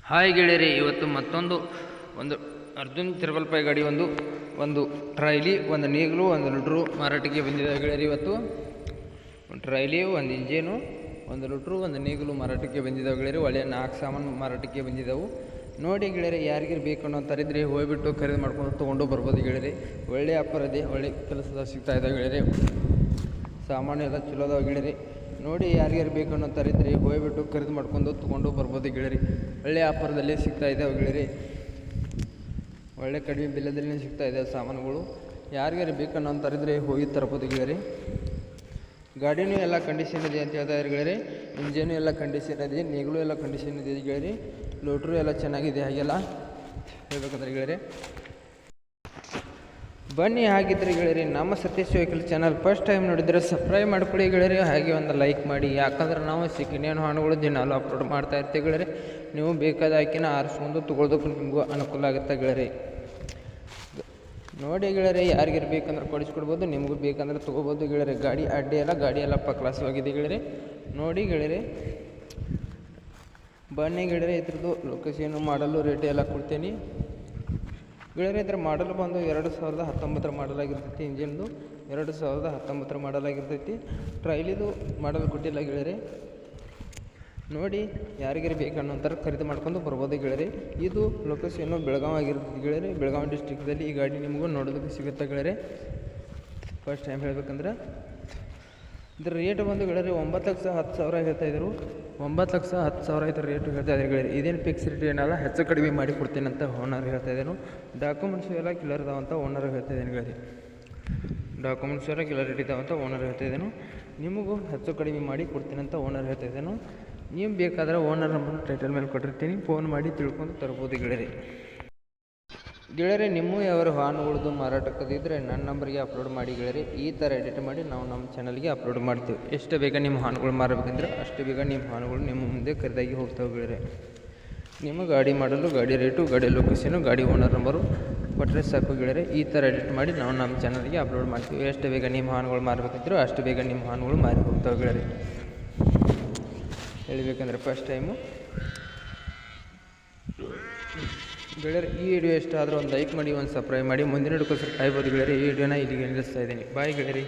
Hi ಗೆಳೆಯರಿ, ಇವತ್ತು ಮತ್ತೊಂದು ಅರ್ಜುನ್ ತಿರುಗಲ್ಪಾಯಿ ಗಾಡಿ ಒಂದು ಟ್ರೈಲಿ, ಒಂದು ನೇಗಿಲು, ಒಂದು ಲುಟ್ರು ಮಾರಾಟಕ್ಕೆ ಬಂದಿದೆ ಗೆಳೆಯರಿ. ಇವತ್ತು ಒಂದು ಟ್ರೈಲಿ, ಒಂದು ಇಂಜೇನು, ಒಂದು ಲುಟ್ರು, ಒಂದು ನೇಗಿಲು ಮಾರಾಟಕ್ಕೆ ಬಂದಿದ್ದಾವೆ ಗೆಳೆಯರಿ. ಒಳ್ಳೆಯ 4 ಸಾಮಾನು ಮಾರಾಟಕ್ಕೆ ಬಂದಿದ್ದಾವೆ. ನೋಡಿ ಗೆಳೆಯರಿ, ಯಾರಿಗಾರು ಬೇಕು ಅನ್ನೋ ತರಿದ್ರೆ ಹೋಗ್ಬಿಟ್ಟು ಖರೀದಿ ಮಾಡ್ಕೊಂಡು ತೊಗೊಂಡು ಬರ್ಬೋದು ಗೆಳೆಯರಿ. ಒಳ್ಳೆ ವ್ಯಾಪಾರ ಇದೆ, ಒಳ್ಳೆ ಕೆಲಸದ ಸಿಗ್ತಾ ಇದ್ದಾವೆ ಗೆಳೆಯರಿ. ಸಾಮಾನು ಎಲ್ಲ ಚಲೋ ಅದಾವೆ ಗೆಳೆಯರಿ. ನೋಡಿ ಯಾರಿಗಾರು ಬೇಕು ಅನ್ನೋ ತರಿದ್ರೆ ಹೋಗ್ಬಿಟ್ಟು ಖರೀದಿ ಮಾಡ್ಕೊಂಡು ತೊಗೊಂಡು ಬರ್ಬೋದು ಗೆಳೆಯರಿ. ಒಳ್ಳೆ ವ್ಯಾಪಾರದಲ್ಲಿ ಸಿಗ್ತಾ ಇದ್ದಾವೆ ಗೆಳೆಯರಿ. ಒಳ್ಳೆ ಕಡಿಮೆ ಬೆಲೆದಲ್ಲಿ ಸಿಗ್ತಾ ಇದ್ದಾವೆ ಸಾಮಾನುಗಳು. ಯಾರಿಗಾರು ಬೇಕನ್ನೋ ತರಿದ್ರೆ ಹೋಗಿ ತರ್ಬೋದು ಗೆಳೆಯರಿ. ಗಾಡಿನೂ ಎಲ್ಲ ಕಂಡೀಷನ್ ಇದೆ ಅಂತ ಹೇಳ್ತಾ ಇದ್ದಾರೆ ಗೆಳೆಯರಿ. ಇಂಜನು ಎಲ್ಲ ಕಂಡೀಷನ್ ಇದೆ, ನೇಗಿಲು ಎಲ್ಲ ಕಂಡೀಷನ್ ಇದೆ ಗೆಳೆಯರಿ. ಲೋಟ್ರು ಎಲ್ಲ ಚೆನ್ನಾಗಿದೆ. ಹಾಗೆಲ್ಲ ಹೇಳ್ಬೇಕಂದ್ರೆ ಗೆಳೆಯರಿ, ಬನ್ನಿ. ಹಾಗಿದ್ರೆ ಗೆಳೆಯರಿ, ನಮ್ಮ Satish vehicle channel first time ನೋಡಿದರೆ ಸಬ್ಸ್ಕ್ರೈಬ್ ಮಾಡ್ಕೊಳ್ಳಿ ಗೆಳೆಯರಿ. ಹಾಗೆ ಒಂದು ಲೈಕ್ ಮಾಡಿ, ಯಾಕಂದ್ರೆ ನಾವು ಸೆಕೆಂಡ್ ಹಣ್ಣುಗಳು ದಿನಾಲು ಅಪ್ಲೋಡ್ ಮಾಡ್ತಾ ಇರ್ತೀವಿ ಗೆಳೆಯರಿ. ನೀವು ಬೇಕಾದ ಆಯ್ಕೆನ ಆರಿಸ್ಕೊಂಡು ತೊಗೊಳೋದಕ್ಕೂ ನಿಮಗೂ ಅನುಕೂಲ ಆಗುತ್ತೆ ಗೆಳೆಯರಿ. ನೋಡಿ ಗೆಳೆಯರಿ, ಯಾರಿಗಾರು ಬೇಕಂದ್ರೆ ಕೊಡಿಸ್ಕೊಡ್ಬೋದು, ನಿಮಗೂ ಬೇಕಂದ್ರೆ ತೊಗೋಬೋದು ಗೆಳೆಯರಿ. ಗಾಡಿ ಅಡ್ಡಿ ಎಲ್ಲ, ಗಾಡಿ ಎಲ್ಲ ಕ್ಲಾಸವಾಗಿದೆ ಗೆಳೆಯರಿ. ನೋಡಿ ಗೆಳೆಯರಿ, ಬನ್ನಿ ಗೆಳೆಯರಿ. ಇದ್ರದ್ದು ಲೊಕೇಶನ್, ಮಾಡಲು, ರೇಟ್ ಎಲ್ಲ ಕೊಡ್ತೀನಿ ಗೆಳೆಯರಿ. ಇದರ ಮಾಡಲ್ ಬಂದು 2019 ಮಾಡಲ್ ಆಗಿರ್ತೈತಿ. ಇಂಜಿನ್ದು 2019 ಮಾಡಲ್ ಆಗಿರ್ತೈತಿ. ಟ್ರೈಲಿದು ಮಾಡಲ್ ಕೊಟ್ಟಿಲ್ಲ ಗೆಳೆಯರಿ. ನೋಡಿ ಯಾರಿಗಾರು ಬೇಕನ್ನೋಂಥರ ಖರೀದಿ ಮಾಡ್ಕೊಂಡು ಬರ್ಬೋದು ಗೆಳೆಯರಿ. ಇದು ಲೊಕೇಶನ್ನು ಬೆಳಗಾವಿ ಆಗಿರ್ತೈತಿ ಗೆಳೆಯರಿ. ಬೆಳಗಾವಿ ಡಿಸ್ಟ್ರಿಕ್ದಲ್ಲಿ ಈ ಗಾಡಿ ನಿಮಗೂ ನೋಡೋದಕ್ಕೆ ಸಿಗುತ್ತೆ ಗೆಳೆಯರಿ. ಫಸ್ಟ್ ಟೈಮ್ ಹೇಳ್ಬೇಕಂದ್ರೆ ಇದ್ರ ರೇಟ್ ಬಂದು ಗೆಳೆಯರಿ 9,10,000 ಹೇಳ್ತಾಯಿದ್ರು. 9,10,000 ಇದ್ರ ರೇಟ್ ಹೇಳ್ತಾಯಿದ್ರು ಗೆಳೆಯರಿ. ಇದೇನು ಫಿಕ್ಸ್ ರೇಟ್ ಏನಲ್ಲ, ಹೆಚ್ಚು ಕಡಿಮೆ ಮಾಡಿ ಕೊಡ್ತೀನಿ ಅಂತ ಓನರ್ ಹೇಳ್ತಾ ಇದ್ದೇನು. ಡಾಕ್ಯುಮೆಂಟ್ಸ್ ಎಲ್ಲ ಕ್ಲಿಯರ್ ಇದಾವಂತ ಓನರ್ ಹೇಳ್ತಾ ಇದ್ದೇನೆ ಗೆಳೆಯರಿ. ಡಾಕ್ಯುಮೆಂಟ್ಸ್ ಎಲ್ಲ ಕ್ಲಿಯರ್ ಇದ್ದಾವಂತ ಓನರ್ ಹೇಳ್ತಾ ಇದ್ದೇನು. ನಿಮಗೂ ಹೆಚ್ಚು ಕಡಿಮೆ ಮಾಡಿ ಕೊಡ್ತೀನಿ ಅಂತ ಓನರ್ ಹೇಳ್ತಾ ಇದ್ದೇನು. ನೀವು ಬೇಕಾದರೆ ಓನರ್ ನಂಬರ್ ಟೈಟಲ್ ಮೇಲೆ ಕೊಟ್ಟಿರ್ತೀನಿ, ಫೋನ್ ಮಾಡಿ ತಿಳ್ಕೊಂಡು ತರ್ಬೋದು ಗೆಳೆಯರಿ. ನಿಮ್ಮ ಯಾವ ವಾಹನಗಳದ್ದು ಮಾರಾಟಕ್ಕದಿದ್ದರೆ ನನ್ನ ನಂಬರ್ಗೆ ಅಪ್ಲೋಡ್ ಮಾಡಿ ಗೆಳೆಯರಿ. ಈ ಥರ ಎಡಿಟ್ ಮಾಡಿ ನಾವು ನಮ್ಮ ಚಾನಲ್ಗೆ ಅಪ್ಲೋಡ್ ಮಾಡ್ತೀವಿ. ಎಷ್ಟು ಬೇಗ ನಿಮ್ಮ ವಾಹನಗಳು ಮಾರಬೇಕಂದ್ರೆ ಅಷ್ಟು ಬೇಗ ನಿಮ್ಮ ವಾಹನಗಳು ನಿಮ್ಮ ಮುಂದೆ ಖರೀದಾಗಿ ಹೋಗ್ತಾವೆ ಗೆಳೆಯರಿ. ನಿಮ್ಮ ಗಾಡಿ ಮಾಡಲು, ಗಾಡಿ ರೇಟು, ಗಾಡಿ ಲೊಕೇಶನು, ಗಾಡಿ ಓನರ್ ನಂಬರು ಕೊಟ್ಟರೆ ಸಾಕು ಗೆಳೆಯರಿ. ಈ ಥರ ಎಡಿಟ್ ಮಾಡಿ ನಾವು ನಮ್ಮ ಚಾನಲ್ಗೆ ಅಪ್ಲೋಡ್ ಮಾಡ್ತೀವಿ. ಎಷ್ಟು ಬೇಗ ನಿಮ್ಮ ವಾಹನಗಳು ಮಾರಬೇಕಿದ್ದರೂ ಅಷ್ಟು ಬೇಗ ನಿಮ್ಮ ವಾಹನಗಳು ಮಾರಿ ಹೋಗ್ತಾವೆ ಗೆಳೆಯರಿ. ಹೇಳಬೇಕಂದ್ರೆ ಫಸ್ಟ್ ಟೈಮು ಗೆಳೆಯರಿ, ಈ ವಿಡಿಯೋ ಇಷ್ಟ ಆದರೆ ಒಂದು ಲೈಕ್ ಮಾಡಿ, ಒಂದು ಸಬ್ಸ್ಕ್ರೈಬ್ ಮಾಡಿ. ಮುಂದಿನ ವಿಡಿಯೋಕ್ಕೋಸ್ಕರ ಕಾಯ್ಬೋದು ಗೆಳೆಯರಿ. ಈ ವಿಡಿಯೋನ ಇಲ್ಲಿಗೆ ನಿಲ್ಲಿಸ್ತಾ ಇದ್ದೀನಿ. ಬಾಯ್ ಗೆಳೆಯರಿ.